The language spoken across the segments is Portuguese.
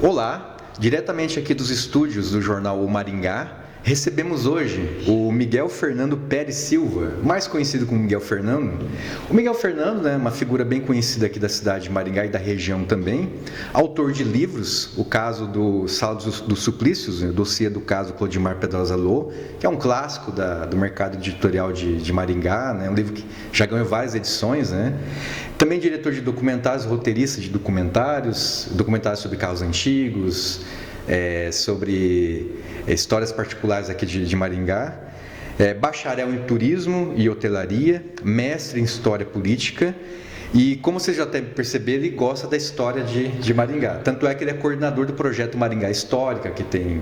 Olá, diretamente aqui dos estúdios do jornal O Maringá, recebemos hoje o Miguel Fernando Pérez Silva, mais conhecido como Miguel Fernando. O Miguel Fernando é uma figura bem conhecida aqui da cidade de Maringá e da região também, autor de livros, o caso do Sala dos Suplícios, o dossiê do caso Clodimar Pedrosa Lô, que é um clássico do mercado editorial de Maringá, um livro que já ganhou várias edições, Também diretor de documentários, roteirista de documentários sobre carros antigos, sobre histórias particulares aqui de Maringá, bacharel em turismo e hotelaria, mestre em história política e, como vocês já até perceberam, ele gosta da história de Maringá. Tanto é que ele é coordenador do projeto Maringá Histórica, que tem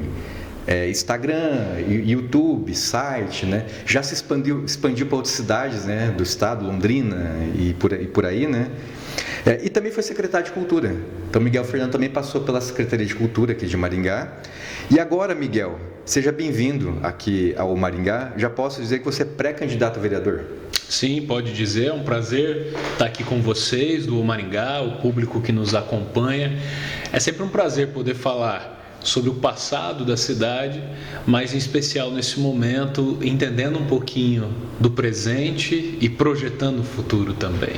Instagram, YouTube, site, Já se expandiu para outras cidades, do estado, Londrina e por aí, E também foi secretário de Cultura. Então, Miguel Fernando também passou pela Secretaria de Cultura aqui de Maringá. E agora, Miguel, seja bem-vindo aqui ao Maringá. Já posso dizer que você é pré-candidato a vereador? Sim, pode dizer. É um prazer estar aqui com vocês, do Maringá, o público que nos acompanha. É sempre um prazer poder falar sobre o passado da cidade, mas em especial nesse momento, entendendo um pouquinho do presente e projetando o futuro também.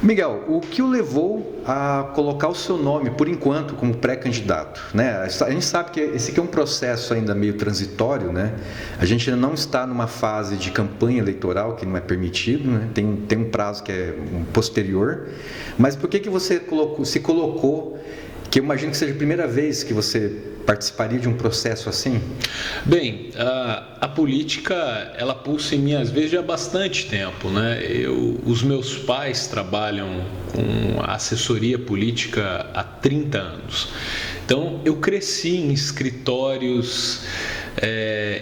Miguel, o que o levou a colocar o seu nome, por enquanto, como pré-candidato? A gente sabe que esse aqui é um processo ainda meio transitório, A gente ainda não está numa fase de campanha eleitoral, que não é permitido, Tem um prazo que é posterior. Mas por que você se colocou, que eu imagino que seja a primeira vez que você participaria de um processo assim? Bem, a política, ela pulsa em mim às vezes já há bastante tempo, Os meus pais trabalham com assessoria política há 30 anos. Então, eu cresci em escritórios,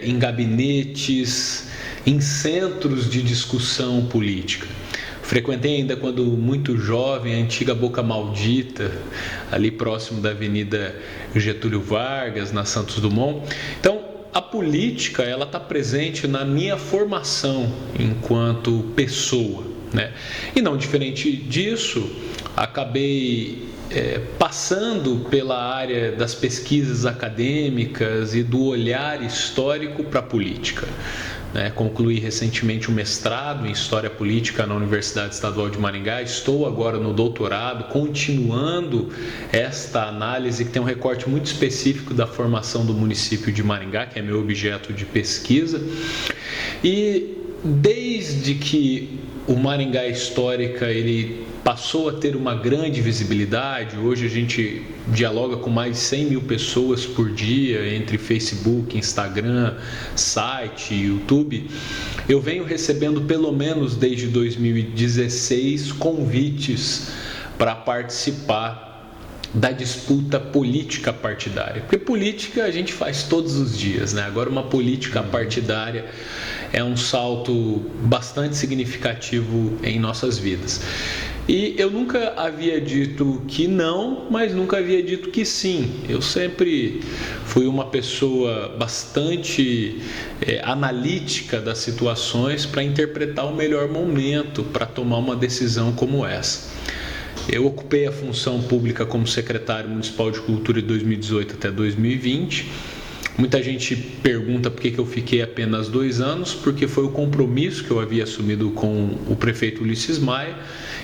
em gabinetes, em centros de discussão política. Frequentei ainda, quando muito jovem, a antiga Boca Maldita, ali próximo da Avenida Getúlio Vargas, na Santos Dumont. Então, a política, ela está presente na minha formação enquanto pessoa, E não diferente disso, acabei passando pela área das pesquisas acadêmicas e do olhar histórico para a política. Concluí recentemente um mestrado em História Política na Universidade Estadual de Maringá. Estou agora no doutorado, continuando esta análise que tem um recorte muito específico da formação do município de Maringá, que é meu objeto de pesquisa. E desde que o Maringá Histórica ele passou a ter uma grande visibilidade, hoje a gente dialoga com mais de 100 mil pessoas por dia, entre Facebook, Instagram, site, YouTube. Eu venho recebendo, pelo menos desde 2016, convites para participar da disputa política partidária. Porque política a gente faz todos os dias, Agora, uma política partidária é um salto bastante significativo em nossas vidas. E eu nunca havia dito que não, mas nunca havia dito que sim. Eu sempre fui uma pessoa bastante analítica das situações para interpretar o melhor momento para tomar uma decisão como essa. Eu ocupei a função pública como secretário municipal de cultura de 2018 até 2020. Muita gente pergunta por que eu fiquei apenas 2 anos, porque foi o compromisso que eu havia assumido com o prefeito Ulisses Maia,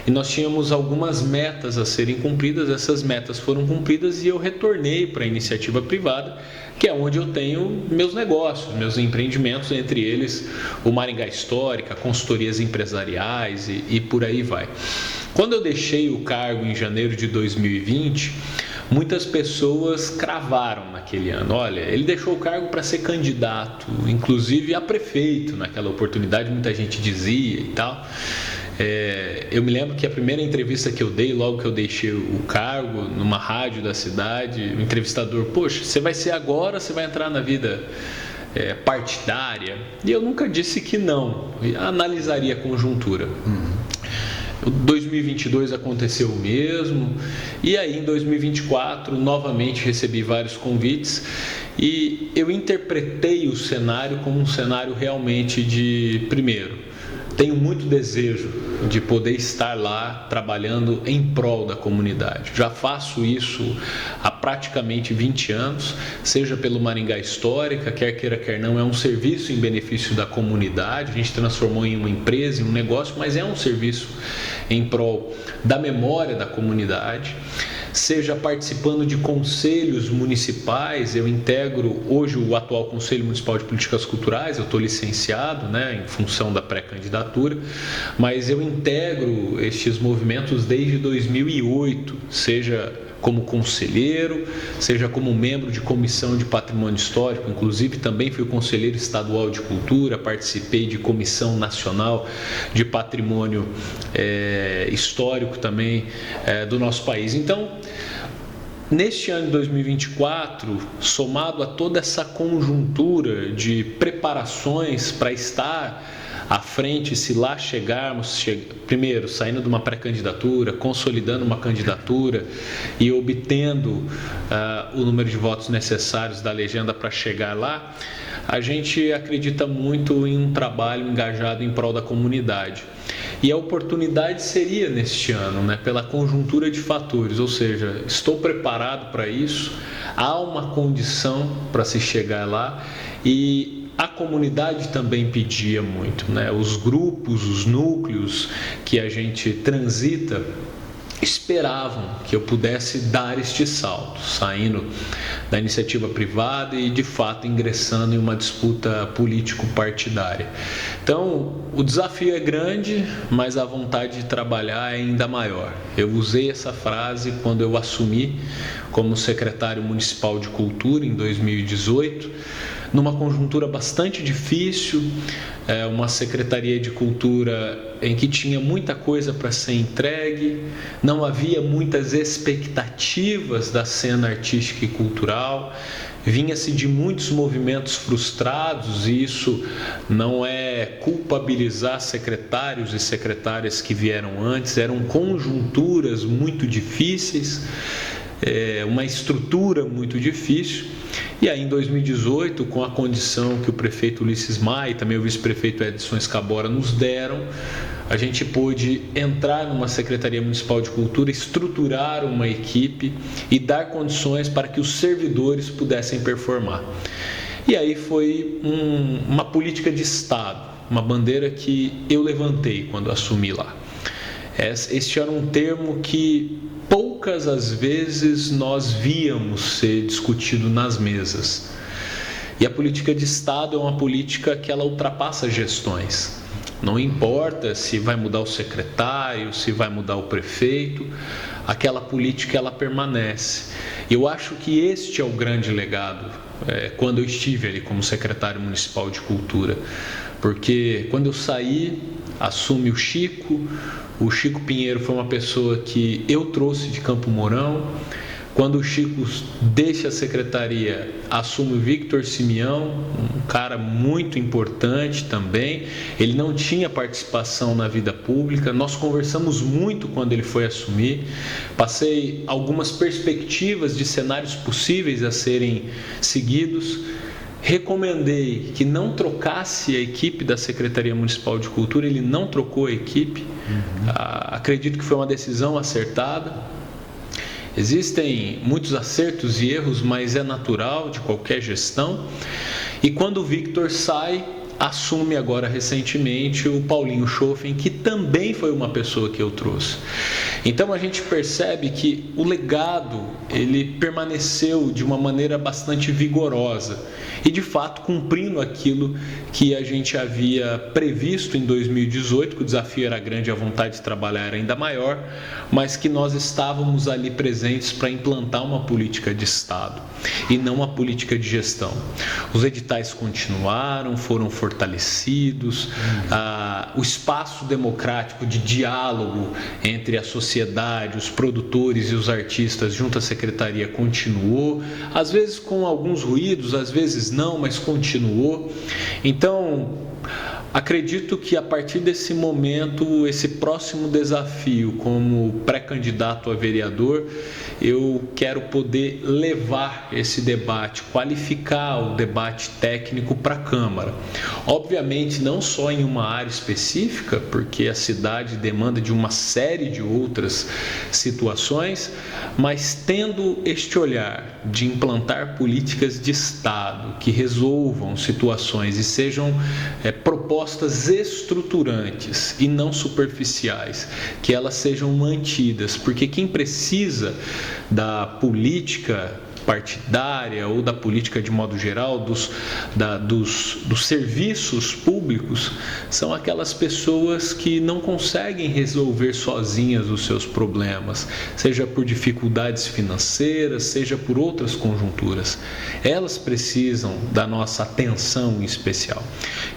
e nós tínhamos algumas metas a serem cumpridas. Essas metas foram cumpridas e eu retornei para a iniciativa privada, que é onde eu tenho meus negócios, meus empreendimentos, entre eles o Maringá Histórica, consultorias empresariais e por aí vai. Quando eu deixei o cargo em janeiro de 2020, muitas pessoas cravaram naquele ano: olha, ele deixou o cargo para ser candidato, inclusive a prefeito naquela oportunidade, muita gente dizia e tal. Eu me lembro que a primeira entrevista que eu dei, logo que eu deixei o cargo, numa rádio da cidade, o entrevistador: poxa, você vai ser agora, você vai entrar na vida partidária? E eu nunca disse que não, eu analisaria a conjuntura. 2022 aconteceu o mesmo, e aí em 2024 novamente recebi vários convites e eu interpretei o cenário como um cenário realmente de, primeiro, tenho muito desejo de poder estar lá trabalhando em prol da comunidade. Já faço isso há praticamente 20 anos, seja pelo Maringá Histórica, quer queira, quer não, é um serviço em benefício da comunidade. A gente transformou em uma empresa, em um negócio, mas é um serviço em prol da memória da comunidade. Seja participando de conselhos municipais, eu integro hoje o atual Conselho Municipal de Políticas Culturais, eu estou licenciado, em função da pré-candidatura, mas eu integro estes movimentos desde 2008, seja como conselheiro, seja como membro de comissão de patrimônio histórico, inclusive também fui conselheiro estadual de cultura, participei de comissão nacional de patrimônio histórico também do nosso país. Então, neste ano de 2024, somado a toda essa conjuntura de preparações para estar à frente, se lá chegarmos, primeiro saindo de uma pré-candidatura, consolidando uma candidatura e obtendo o número de votos necessários da legenda para chegar lá, a gente acredita muito em um trabalho engajado em prol da comunidade. E a oportunidade seria neste ano, pela conjuntura de fatores, ou seja, estou preparado para isso, há uma condição para se chegar lá e a comunidade também pedia muito, Os grupos, os núcleos que a gente transita esperavam que eu pudesse dar este salto, saindo da iniciativa privada e de fato ingressando em uma disputa político-partidária. Então, o desafio é grande, mas a vontade de trabalhar é ainda maior. Eu usei essa frase quando eu assumi como secretário municipal de cultura em 2018, numa conjuntura bastante difícil, uma secretaria de cultura em que tinha muita coisa para ser entregue, não havia muitas expectativas da cena artística e cultural, vinha-se de muitos movimentos frustrados, e isso não é culpabilizar secretários e secretárias que vieram antes, eram conjunturas muito difíceis, uma estrutura muito difícil. E aí em 2018, com a condição que o prefeito Ulisses Maia e também o vice-prefeito Edson Escabora nos deram, a gente pôde entrar numa Secretaria Municipal de Cultura, estruturar uma equipe e dar condições para que os servidores pudessem performar. E aí foi uma política de Estado, uma bandeira que eu levantei quando assumi lá. Este era um termo que poucas as vezes nós víamos ser discutido nas mesas. E a política de Estado é uma política que ela ultrapassa gestões. Não importa se vai mudar o secretário, se vai mudar o prefeito, aquela política ela permanece. Eu acho que este é o grande legado quando eu estive ali como secretário municipal de cultura. Porque quando eu saí, assume o Chico Pinheiro foi uma pessoa que eu trouxe de Campo Mourão. Quando o Chico deixa a secretaria, assume o Victor Simeão, um cara muito importante também. Ele não tinha participação na vida pública, nós conversamos muito quando ele foi assumir. Passei algumas perspectivas de cenários possíveis a serem seguidos. Recomendei que não trocasse a equipe da Secretaria Municipal de Cultura, ele não trocou a equipe. Acredito que foi uma decisão acertada. Existem muitos acertos e erros, mas é natural de qualquer gestão. E quando o Victor sai, assume agora recentemente o Paulinho Schoffen, que também foi uma pessoa que eu trouxe. Então a gente percebe que o legado ele permaneceu de uma maneira bastante vigorosa e de fato cumprindo aquilo que a gente havia previsto em 2018, que o desafio era grande, a vontade de trabalhar era ainda maior, mas que nós estávamos ali presentes para implantar uma política de Estado e não uma política de gestão. Os editais continuaram, foram fortalecidos, o espaço democrático de diálogo entre a sociedade, os produtores e os artistas junto à secretaria continuou, às vezes com alguns ruídos, às vezes não, mas continuou. Então, Acredito que a partir desse momento, esse próximo desafio como pré-candidato a vereador, eu quero poder levar esse debate, qualificar o debate técnico para a Câmara. Obviamente não só em uma área específica, porque a cidade demanda de uma série de outras situações, mas tendo este olhar de implantar políticas de Estado que resolvam situações e sejam propostas estruturantes e não superficiais, que elas sejam mantidas, porque quem precisa da política partidária ou da política de modo geral, dos serviços públicos, são aquelas pessoas que não conseguem resolver sozinhas os seus problemas, seja por dificuldades financeiras, seja por outras conjunturas. Elas precisam da nossa atenção em especial.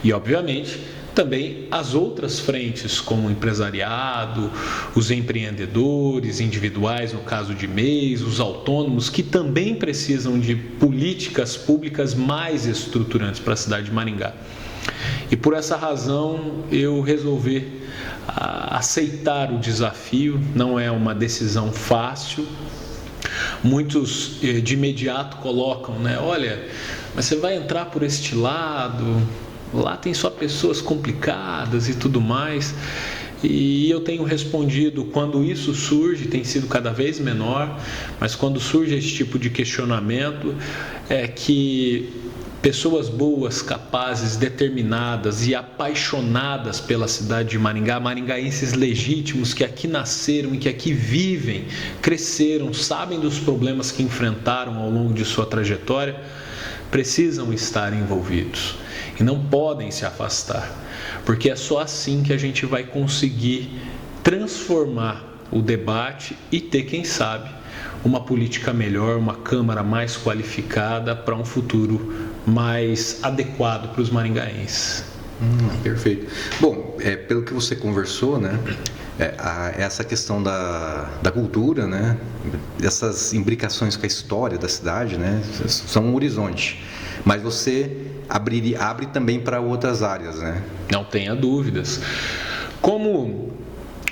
E, obviamente, também as outras frentes, como o empresariado, os empreendedores individuais, no caso de MEIs, os autônomos, que também precisam de políticas públicas mais estruturantes para a cidade de Maringá. E por essa razão eu resolvi aceitar o desafio. Não é uma decisão fácil. Muitos de imediato colocam, olha, mas você vai entrar por este lado, lá tem só pessoas complicadas e tudo mais. E eu tenho respondido, quando isso surge, tem sido cada vez menor, mas quando surge esse tipo de questionamento, é que pessoas boas, capazes, determinadas e apaixonadas pela cidade de Maringá, maringaenses legítimos que aqui nasceram e que aqui vivem, cresceram, sabem dos problemas que enfrentaram ao longo de sua trajetória, precisam estar envolvidos e não podem se afastar, porque é só assim que a gente vai conseguir transformar o debate e ter, quem sabe, uma política melhor, uma Câmara mais qualificada para um futuro mais adequado para os maringaenses. Perfeito. Bom, pelo que você conversou, essa questão da cultura, essas imbricações com a história da cidade, são um horizonte. Mas você abre também para outras áreas, Não tenha dúvidas. Como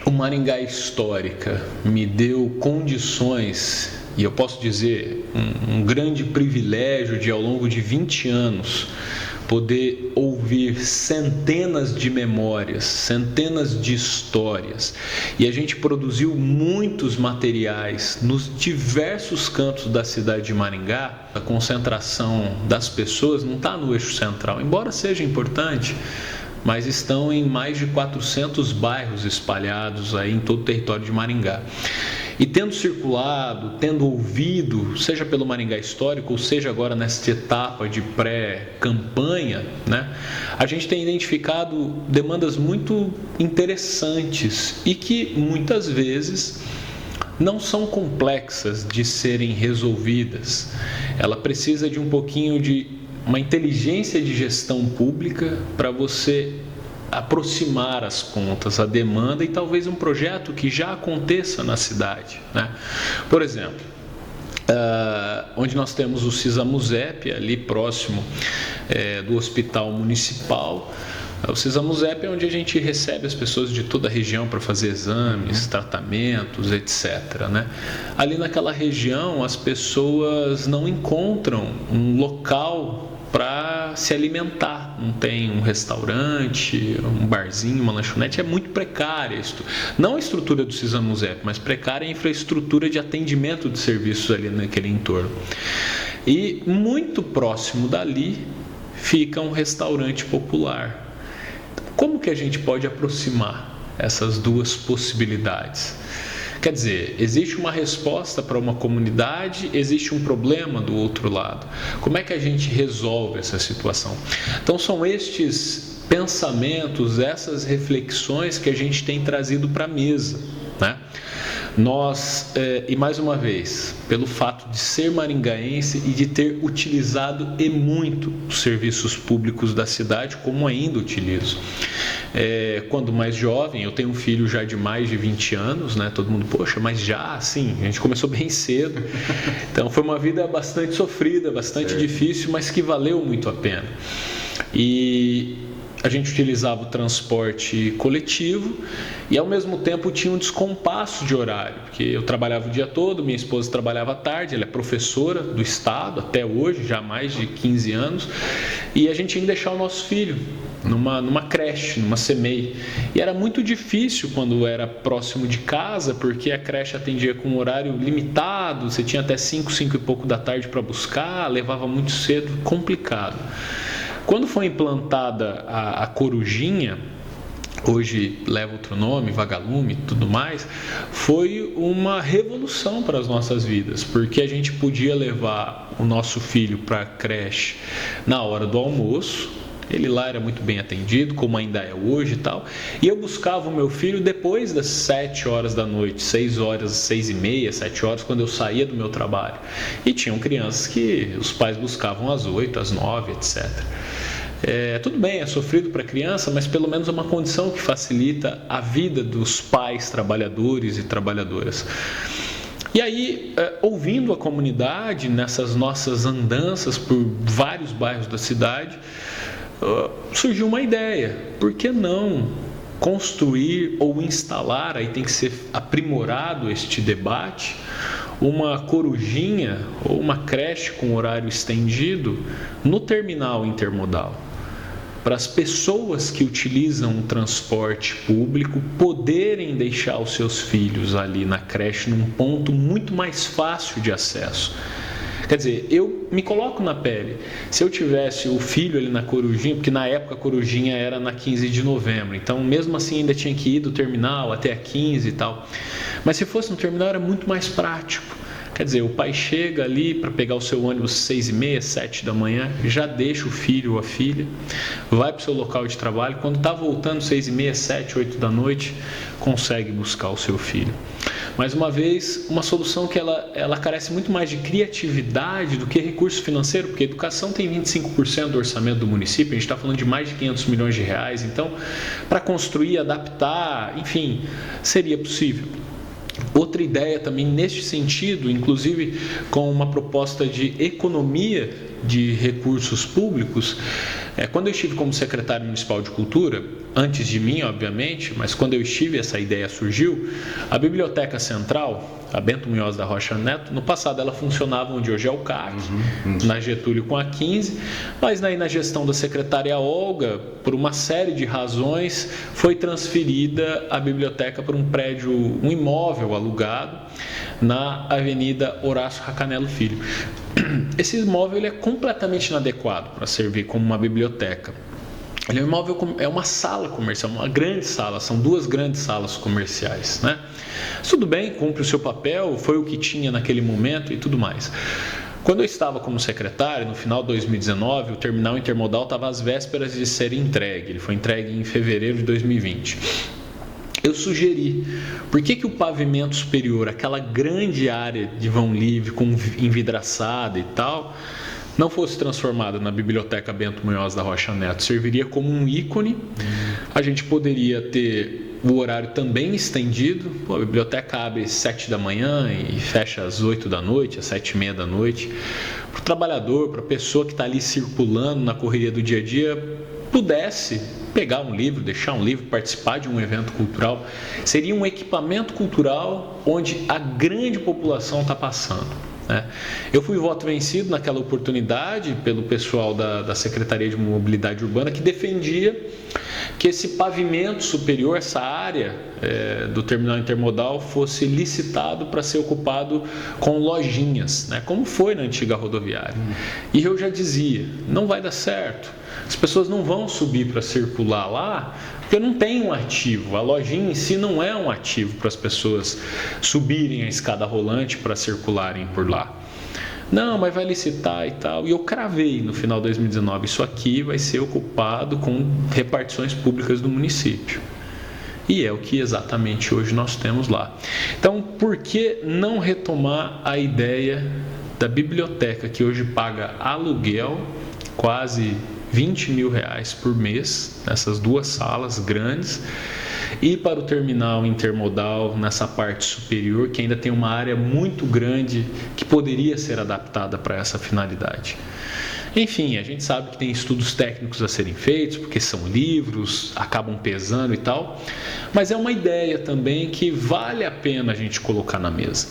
o Maringá Histórica me deu condições, e eu posso dizer, um grande privilégio de, ao longo de 20 anos, poder ouvir centenas de memórias, centenas de histórias, e a gente produziu muitos materiais nos diversos cantos da cidade de Maringá. A concentração das pessoas não está no eixo central, embora seja importante, mas estão em mais de 400 bairros espalhados aí em todo o território de Maringá. E tendo circulado, tendo ouvido, seja pelo Maringá Histórico, ou seja agora nesta etapa de pré-campanha, a gente tem identificado demandas muito interessantes e que muitas vezes não são complexas de serem resolvidas. Ela precisa de um pouquinho de uma inteligência de gestão pública para você aproximar as pontas, a demanda e talvez um projeto que já aconteça na cidade. Por exemplo, onde nós temos o Cisamuzep, ali próximo do Hospital Municipal. O Cisamuzep é onde a gente recebe as pessoas de toda a região para fazer exames, tratamentos, etc. Ali naquela região as pessoas não encontram um local para se alimentar, não tem um restaurante, um barzinho, uma lanchonete, é muito precária não a estrutura do Cisamuzep, mas precária a infraestrutura de atendimento de serviços ali naquele entorno. E muito próximo dali fica um restaurante popular. Como que a gente pode aproximar essas duas possibilidades? Quer dizer, existe uma resposta para uma comunidade, existe um problema do outro lado. Como é que a gente resolve essa situação? Então, são estes pensamentos, essas reflexões que a gente tem trazido para a mesa, Nós, e mais uma vez, pelo fato de ser maringaense e de ter utilizado e muito os serviços públicos da cidade, como ainda utilizo. Quando mais jovem, eu tenho um filho já de mais de 20 anos, todo mundo, poxa, mas já, assim, a gente começou bem cedo. Então, foi uma vida bastante sofrida, bastante difícil, mas que valeu muito a pena. E a gente utilizava o transporte coletivo e ao mesmo tempo tinha um descompasso de horário, porque eu trabalhava o dia todo, minha esposa trabalhava à tarde, ela é professora do estado até hoje, já há mais de 15 anos, e a gente tinha que deixar o nosso filho numa creche, numa CMEI. E era muito difícil quando era próximo de casa, porque a creche atendia com um horário limitado, você tinha até 5 e pouco da tarde para buscar, levava muito cedo, complicado. Quando foi implantada a Corujinha, hoje leva outro nome, Vagalume e tudo mais, foi uma revolução para as nossas vidas, porque a gente podia levar o nosso filho para a creche na hora do almoço, ele lá era muito bem atendido, como ainda é hoje e tal, e eu buscava o meu filho depois das 7 horas da noite, 6 horas, 6 e meia, 7 horas, quando eu saía do meu trabalho. E tinham crianças que os pais buscavam às 8, às 9, etc. Tudo bem, é sofrido para a criança, mas pelo menos é uma condição que facilita a vida dos pais trabalhadores e trabalhadoras. E aí, ouvindo a comunidade nessas nossas andanças por vários bairros da cidade, surgiu uma ideia: por que não construir ou instalar, aí tem que ser aprimorado este debate, uma corujinha ou uma creche com horário estendido no terminal intermodal, para as pessoas que utilizam o transporte público poderem deixar os seus filhos ali na creche num ponto muito mais fácil de acesso. Quer dizer, eu me coloco na pele. Se eu tivesse o filho ali na Corujinha, porque na época a Corujinha era na 15 de novembro, então mesmo assim ainda tinha que ir do terminal até a 15 e tal. Mas se fosse no terminal era muito mais prático. Quer dizer, o pai chega ali para pegar o seu ônibus 6 e meia, 7 da manhã, já deixa o filho ou a filha, vai para o seu local de trabalho, quando está voltando 6 e meia, 7, 8 da noite, consegue buscar o seu filho. Mais uma vez, uma solução que ela carece muito mais de criatividade do que recurso financeiro, porque a educação tem 25% do orçamento do município, a gente está falando de mais de 500 milhões de reais, então, para construir, adaptar, enfim, seria possível. Outra ideia também neste sentido, inclusive com uma proposta de economia de recursos públicos, quando eu estive como secretário municipal de cultura, antes de mim, obviamente, mas quando eu estive, essa ideia surgiu. A Biblioteca Central, a Bento Munhoz da Rocha Neto, no passado ela funcionava onde hoje é o CAC, na Getúlio com a 15, mas aí na gestão da secretária Olga, por uma série de razões, foi transferida a biblioteca para um prédio, um imóvel alugado na Avenida Horácio Racanello Filho. Esse imóvel ele é completamente inadequado para servir como uma biblioteca. Ele é um imóvel, é uma sala comercial, uma grande sala, são 2 grandes salas comerciais, né? Tudo bem, cumpre o seu papel, foi o que tinha naquele momento e tudo mais. Quando eu estava como secretário, no final de 2019, o terminal intermodal estava às vésperas de ser entregue. Ele foi entregue em fevereiro de 2020. Eu sugeri, por que o pavimento superior, aquela grande área de vão livre, com envidraçada e tal, não fosse transformada na Biblioteca Bento Munhoz da Rocha Neto? Serviria como um ícone, a gente poderia ter o horário também estendido. A biblioteca abre às 7 da manhã e fecha às 8 da noite, às 7 e meia da noite. Para o trabalhador, para a pessoa que está ali circulando na correria do dia a dia, pudesse pegar um livro, deixar um livro, participar de um evento cultural. Seria um equipamento cultural onde a grande população está passando. Eu fui voto vencido naquela oportunidade pelo pessoal da Secretaria de Mobilidade Urbana, que defendia que esse pavimento superior, essa área do terminal intermodal, fosse licitado para ser ocupado com lojinhas, como foi na antiga rodoviária. E eu já dizia, não vai dar certo, as pessoas não vão subir para circular lá, porque não tem um ativo, a lojinha em si não é um ativo para as pessoas subirem a escada rolante para circularem por lá. Não, mas vai licitar e tal. E eu cravei no final de 2019, isso aqui vai ser ocupado com repartições públicas do município. E é o que exatamente hoje nós temos lá. Então, por que não retomar a ideia da biblioteca, que hoje paga aluguel, quase 20 mil reais por mês, nessas 2 salas grandes, e para o terminal intermodal nessa parte superior, que ainda tem uma área muito grande que poderia ser adaptada para essa finalidade. Enfim, a gente sabe que tem estudos técnicos a serem feitos, porque são livros, acabam pesando e tal, mas é uma ideia também que vale a pena a gente colocar na mesa.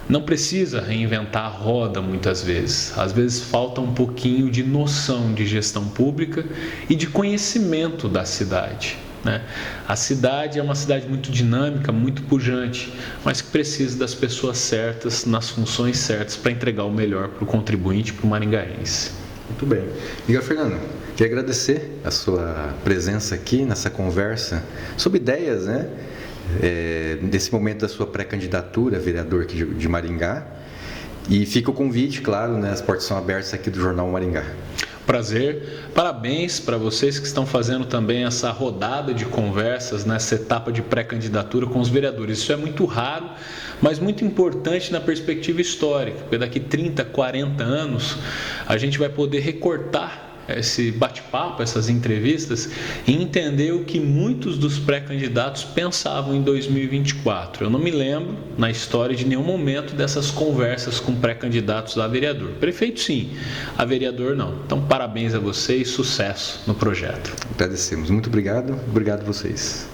Não precisa reinventar a roda muitas vezes. Às vezes falta um pouquinho de noção de gestão pública e de conhecimento da cidade, né? A cidade é uma cidade muito dinâmica, muito pujante, mas que precisa das pessoas certas, nas funções certas, para entregar o melhor para o contribuinte, para o maringaense. Muito bem. Miguel Fernando, queria agradecer a sua presença aqui nessa conversa sobre ideias, né? Nesse momento da sua pré-candidatura a vereador aqui de Maringá. E fica o convite, claro, né? As portas são abertas aqui do Jornal Maringá. Prazer, parabéns para vocês que estão fazendo também essa rodada de conversas nessa etapa de pré-candidatura com os vereadores. Isso é muito raro, mas muito importante na perspectiva histórica, porque daqui 30, 40 anos a gente vai poder recortar esse bate-papo, essas entrevistas, e entender o que muitos dos pré-candidatos pensavam em 2024. Eu não me lembro, na história, de nenhum momento dessas conversas com pré-candidatos a vereador. Prefeito, sim. A vereador, não. Então, parabéns a vocês, sucesso no projeto. Agradecemos. Muito obrigado. Obrigado a vocês.